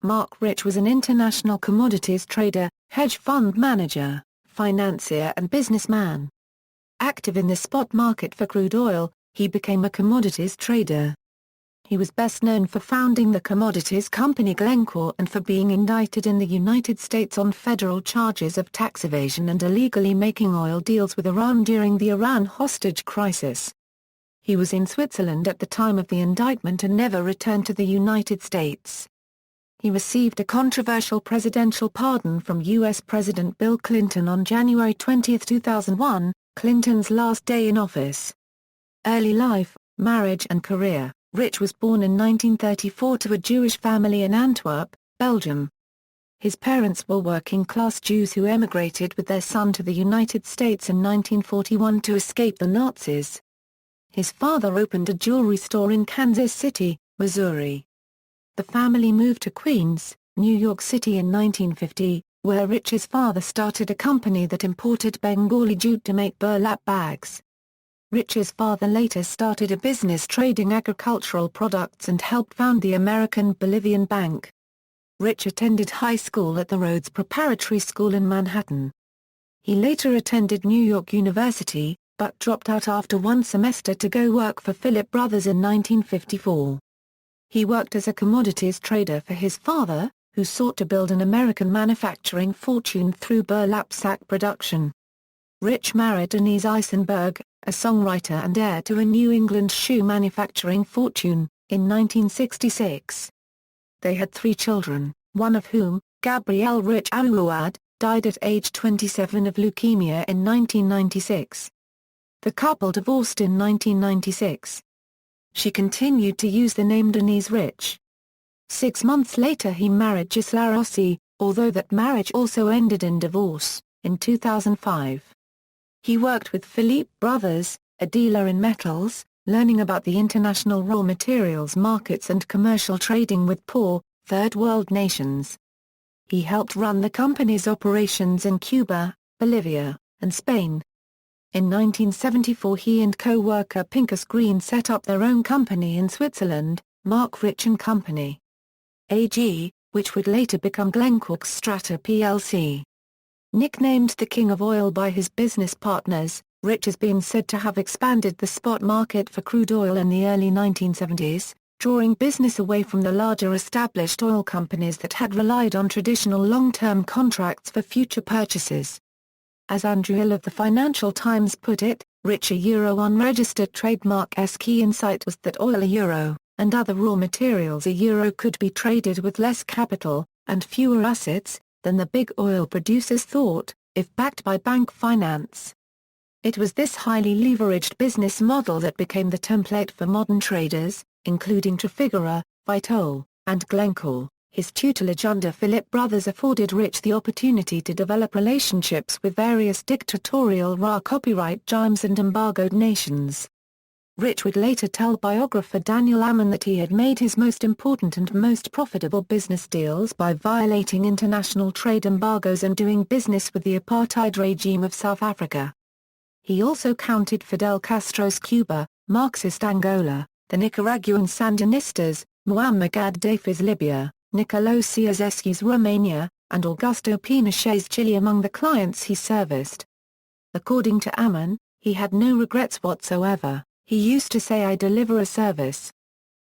Marc Rich was an international commodities trader, hedge fund manager, financier and businessman. Active in the spot market for crude oil, he became a commodities trader. He was best known for founding the commodities company Glencore and for being indicted in the United States on federal charges of tax evasion and illegally making oil deals with Iran during the Iran hostage crisis. He was in Switzerland at the time of the indictment and never returned to the United States. He received a controversial presidential pardon from U.S. President Bill Clinton on January 20, 2001, Clinton's last day in office. Early life, marriage and career. Rich was born in 1934 to a Jewish family in Antwerp, Belgium. His parents were working-class Jews who emigrated with their son to the United States in 1941 to escape the Nazis. His father opened a jewelry store in Kansas City, Missouri. The family moved to Queens, New York City in 1950, where Rich's father started a company that imported Bengali jute to make burlap bags. Rich's father later started a business trading agricultural products and helped found the American Bolivian Bank. Rich attended high school at the Rhodes Preparatory School in Manhattan. He later attended New York University, but dropped out after one semester to go work for Philip Brothers in 1954. He worked as a commodities trader for his father, who sought to build an American manufacturing fortune through burlap sack production. Rich married Denise Eisenberg, a songwriter and heir to a New England shoe manufacturing fortune, in 1966. They had 3 children, one of whom, Gabrielle Rich Aouad, died at age 27 of leukemia in 1996. The couple divorced in 1996. She continued to use the name Denise Rich. 6 months later he married Gisela Rossi, although that marriage also ended in divorce, in 2005. He worked with Philippe Brothers, a dealer in metals, learning about the international raw materials markets and commercial trading with poor, Third World nations. He helped run the company's operations in Cuba, Bolivia, and Spain. In 1974 he and co-worker Pincus Green set up their own company in Switzerland, Marc Rich and Company AG, which would later become Glencore Strata plc. Nicknamed the King of Oil by his business partners, Rich has been said to have expanded the spot market for crude oil in the early 1970s, drawing business away from the larger established oil companies that had relied on traditional long-term contracts for future purchases. As Andrew Hill of the Financial Times put it, Rich Euro unregistered trademark's key insight was that oil Euro, and other raw materials Euro could be traded with less capital, and fewer assets, than the big oil producers thought, if backed by bank finance. It was this highly leveraged business model that became the template for modern traders, including Trafigura, Vitol, and Glencore. His tutelage under Philip Brothers afforded Rich the opportunity to develop relationships with various dictatorial raw copyright regimes and embargoed nations. Rich would later tell biographer Daniel Ammon that he had made his most important and most profitable business deals by violating international trade embargoes and doing business with the apartheid regime of South Africa. He also counted Fidel Castro's Cuba, Marxist Angola, the Nicaraguan Sandinistas, Muammar Gaddafi's Libya, Nicolo Ceausescu's Romania, and Augusto Pinochet's Chile among the clients he serviced. According to Ammon, he had no regrets whatsoever. He used to say, "I deliver a service.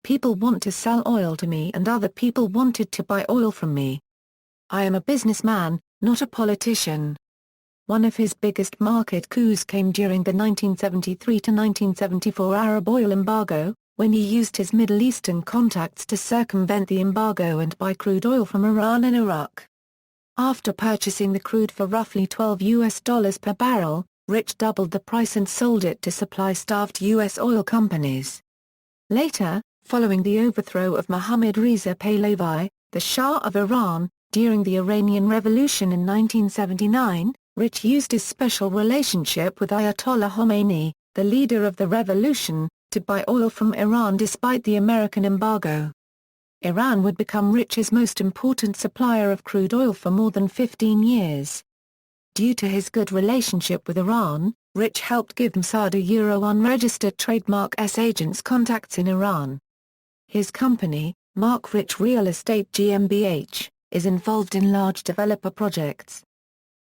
People want to sell oil to me and other people wanted to buy oil from me. I am a businessman, not a politician." One of his biggest market coups came during the 1973 to 1974 Arab oil embargo, when he used his Middle Eastern contacts to circumvent the embargo and buy crude oil from Iran and Iraq. After purchasing the crude for roughly $12 per barrel, Rich doubled the price and sold it to supply-starved U.S. oil companies. Later, following the overthrow of Mohammad Reza Pahlavi, the Shah of Iran, during the Iranian Revolution in 1979, Rich used his special relationship with Ayatollah Khomeini, the leader of the revolution, to buy oil from Iran despite the American embargo. Iran would become Rich's most important supplier of crude oil for more than 15 years. Due to his good relationship with Iran, Rich helped give Mossad a Euro unregistered trademark's agents contacts in Iran. His company, Marc Rich Real Estate GmbH, is involved in large developer projects.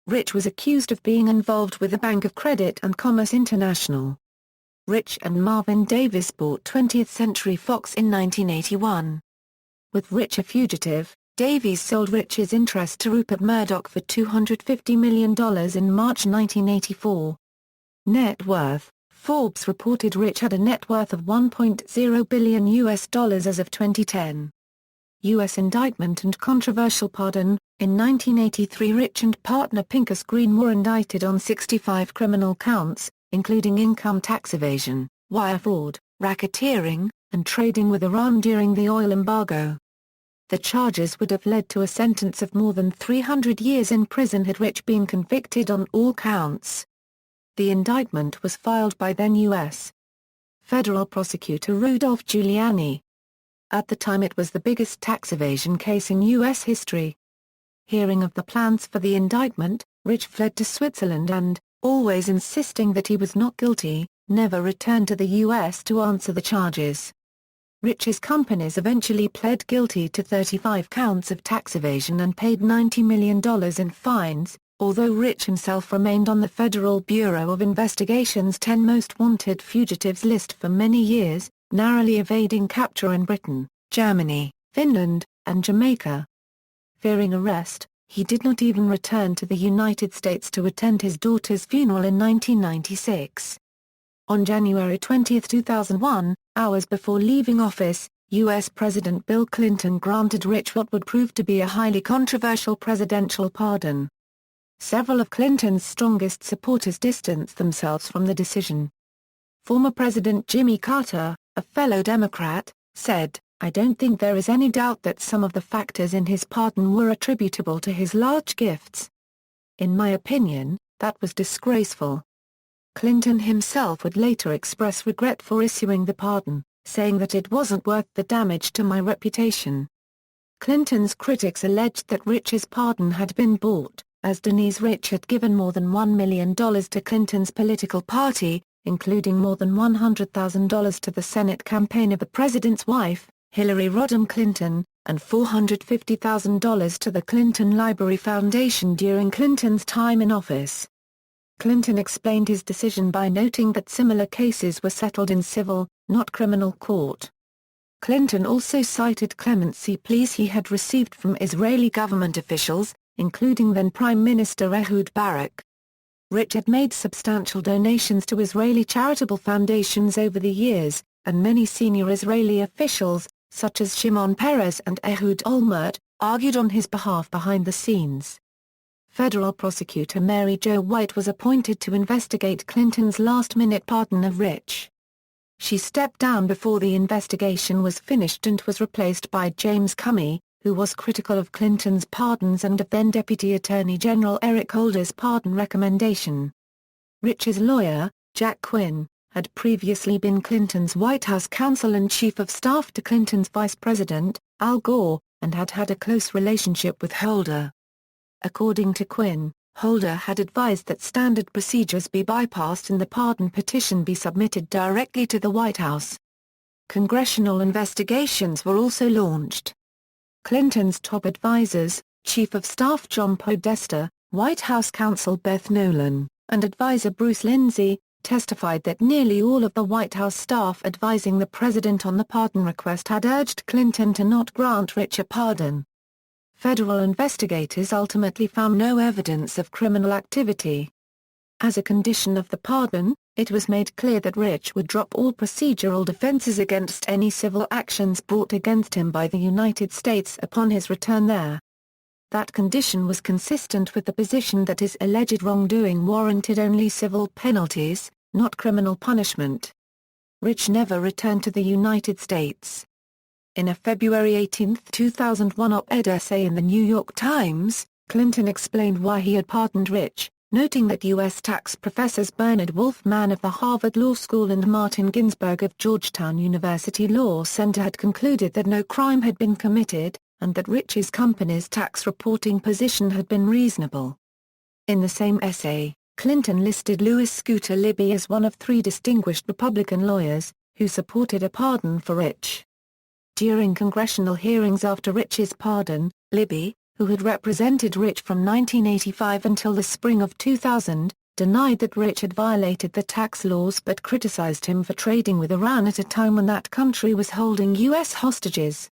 Rich was accused of being involved with the Bank of Credit and Commerce International. Rich and Marvin Davis bought 20th Century Fox in 1981. With Rich a fugitive, Davies sold Rich's interest to Rupert Murdoch for $250 million in March 1984. Net worth: Forbes reported Rich had a net worth of $1.0 billion as of 2010. U.S. indictment and controversial pardon: in 1983 Rich and partner Pincus Green were indicted on 65 criminal counts, including income tax evasion, wire fraud, racketeering, and trading with Iran during the oil embargo. The charges would have led to a sentence of more than 300 years in prison had Rich been convicted on all counts. The indictment was filed by then U.S. Federal Prosecutor Rudolph Giuliani. At the time it was the biggest tax evasion case in U.S. history. Hearing of the plans for the indictment, Rich fled to Switzerland and, always insisting that he was not guilty, never returned to the U.S. to answer the charges. Rich's companies eventually pled guilty to 35 counts of tax evasion and paid $90 million in fines, although Rich himself remained on the Federal Bureau of Investigation's 10 Most Wanted Fugitives list for many years, narrowly evading capture in Britain, Germany, Finland, and Jamaica. Fearing arrest, he did not even return to the United States to attend his daughter's funeral in 1996. On January 20, 2001, hours before leaving office, U.S. President Bill Clinton granted Rich what would prove to be a highly controversial presidential pardon. Several of Clinton's strongest supporters distanced themselves from the decision. Former President Jimmy Carter, a fellow Democrat, said, "I don't think there is any doubt that some of the factors in his pardon were attributable to his large gifts. In my opinion, that was disgraceful." Clinton himself would later express regret for issuing the pardon, saying that it wasn't worth the damage to my reputation. Clinton's critics alleged that Rich's pardon had been bought, as Denise Rich had given more than $1 million to Clinton's political party, including more than $100,000 to the Senate campaign of the president's wife, Hillary Rodham Clinton, and $450,000 to the Clinton Library Foundation during Clinton's time in office. Clinton explained his decision by noting that similar cases were settled in civil, not criminal court. Clinton also cited clemency pleas he had received from Israeli government officials, including then Prime Minister Ehud Barak. Rich had made substantial donations to Israeli charitable foundations over the years, and many senior Israeli officials, such as Shimon Peres and Ehud Olmert, argued on his behalf behind the scenes. Federal prosecutor Mary Jo White was appointed to investigate Clinton's last-minute pardon of Rich. She stepped down before the investigation was finished and was replaced by James Comey, who was critical of Clinton's pardons and of then-Deputy Attorney General Eric Holder's pardon recommendation. Rich's lawyer, Jack Quinn, had previously been Clinton's White House counsel and chief of staff to Clinton's Vice President, Al Gore, and had had a close relationship with Holder. According to Quinn, Holder had advised that standard procedures be bypassed and the pardon petition be submitted directly to the White House. Congressional investigations were also launched. Clinton's top advisers, Chief of Staff John Podesta, White House counsel Beth Nolan, and advisor Bruce Lindsey, testified that nearly all of the White House staff advising the president on the pardon request had urged Clinton to not grant Rich a pardon. Federal investigators ultimately found no evidence of criminal activity. As a condition of the pardon, it was made clear that Rich would drop all procedural defenses against any civil actions brought against him by the United States upon his return there. That condition was consistent with the position that his alleged wrongdoing warranted only civil penalties, not criminal punishment. Rich never returned to the United States. In a February 18, 2001 op-ed essay in the New York Times, Clinton explained why he had pardoned Rich, noting that U.S. tax professors Bernard Wolfman of the Harvard Law School and Martin Ginsburg of Georgetown University Law Center had concluded that no crime had been committed, and that Rich's company's tax reporting position had been reasonable. In the same essay, Clinton listed Louis Scooter Libby as one of three distinguished Republican lawyers, who supported a pardon for Rich. During congressional hearings after Rich's pardon, Libby, who had represented Rich from 1985 until the spring of 2000, denied that Rich had violated the tax laws but criticized him for trading with Iran at a time when that country was holding U.S. hostages.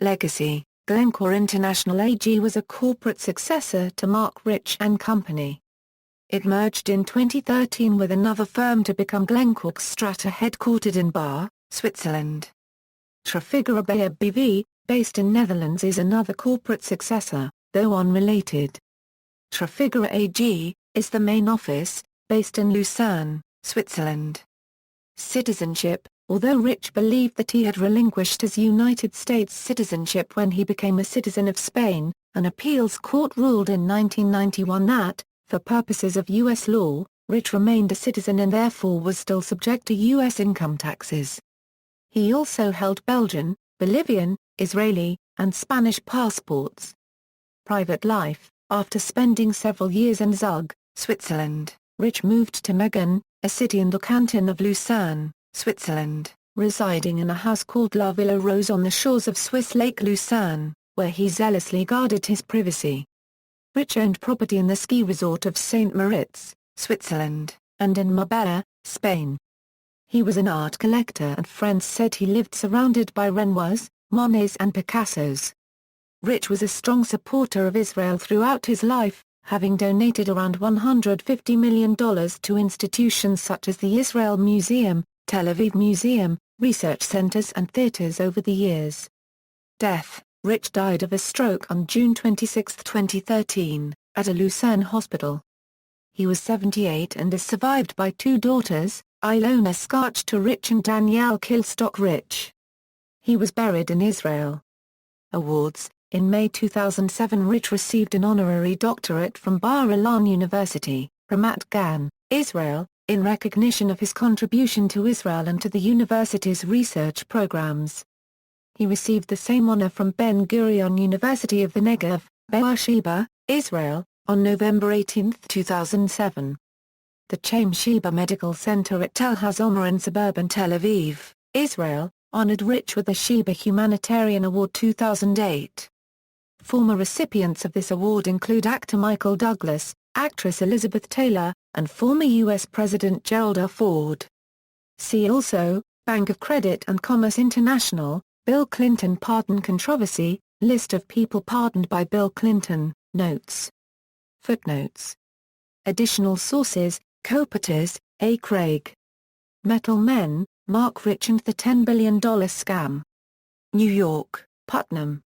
Legacy: Glencore International AG was a corporate successor to Marc Rich and Company. It merged in 2013 with another firm to become Glencore Strata, headquartered in Bar, Switzerland. Trafigura Bayer BV, based in Netherlands, is another corporate successor, though unrelated. Trafigura AG is the main office, based in Lucerne, Switzerland. Citizenship: although Rich believed that he had relinquished his United States citizenship when he became a citizen of Spain, an appeals court ruled in 1991 that, for purposes of U.S. law, Rich remained a citizen and therefore was still subject to U.S. income taxes. He also held Belgian, Bolivian, Israeli, and Spanish passports. Private life: after spending several years in Zug, Switzerland, Rich moved to Meggen, a city in the canton of Lucerne, Switzerland, residing in a house called La Villa Rose on the shores of Swiss Lake Lucerne, where he zealously guarded his privacy. Rich owned property in the ski resort of St. Moritz, Switzerland, and in Marbella, Spain. He was an art collector and friends said he lived surrounded by Renoirs, Monets and Picassos. Rich was a strong supporter of Israel throughout his life, having donated around $150 million to institutions such as the Israel Museum, Tel Aviv Museum, research centers and theaters over the years. Death: Rich died of a stroke on June 26, 2013, at a Lucerne hospital. He was 78 and is survived by two daughters, Ilona Skarchta Rich and Danielle Kilstock Rich. He was buried in Israel. Awards: in May 2007 Rich received an honorary doctorate from Bar Ilan University, Ramat Gan, Israel, in recognition of his contribution to Israel and to the university's research programs. He received the same honor from Ben-Gurion University of the Negev, Beersheba, Israel, on November 18, 2007. The Chaim Sheba Medical Center at Tel HaZomer in suburban Tel Aviv, Israel, honored Rich with the Sheba Humanitarian Award 2008. Former recipients of this award include actor Michael Douglas, actress Elizabeth Taylor, and former U.S. President Gerald R. Ford. See also: Bank of Credit and Commerce International, Bill Clinton pardon controversy, list of people pardoned by Bill Clinton, notes. Footnotes. Additional sources: Coperters, A. Craig. Metal Men, Marc Rich and the $10 Billion Scam. New York, Putnam.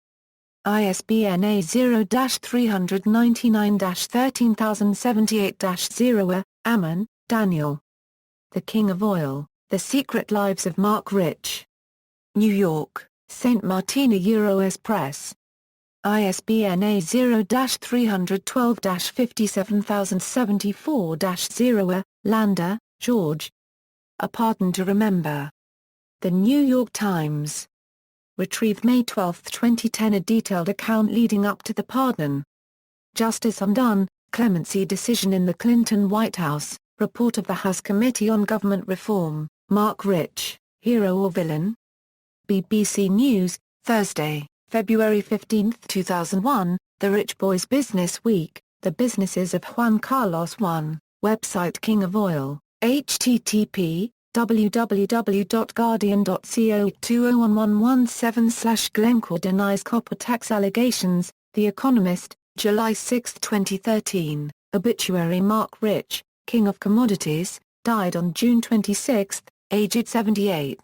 ISBN A0-399-13078-0. Ammon, Daniel. The King of Oil, The Secret Lives of Marc Rich. New York, St. Martina Euroes Press. ISBN A0-312-57074-0. Landa, George. A Pardon to Remember. The New York Times. Retrieved May 12, 2010. A detailed account leading up to the pardon. Justice Undone, Clemency Decision in the Clinton White House, Report of the House Committee on Government Reform, Marc Rich, Hero or Villain? BBC News, Thursday, February 15, 2001, The Rich Boys Business Week, The Businesses of Juan Carlos I, website King of Oil, http www.guardian.co/201117/Glencore denies copper tax allegations. The Economist, July 6, 2013, obituary Marc Rich, King of Commodities, died on June 26, aged 78.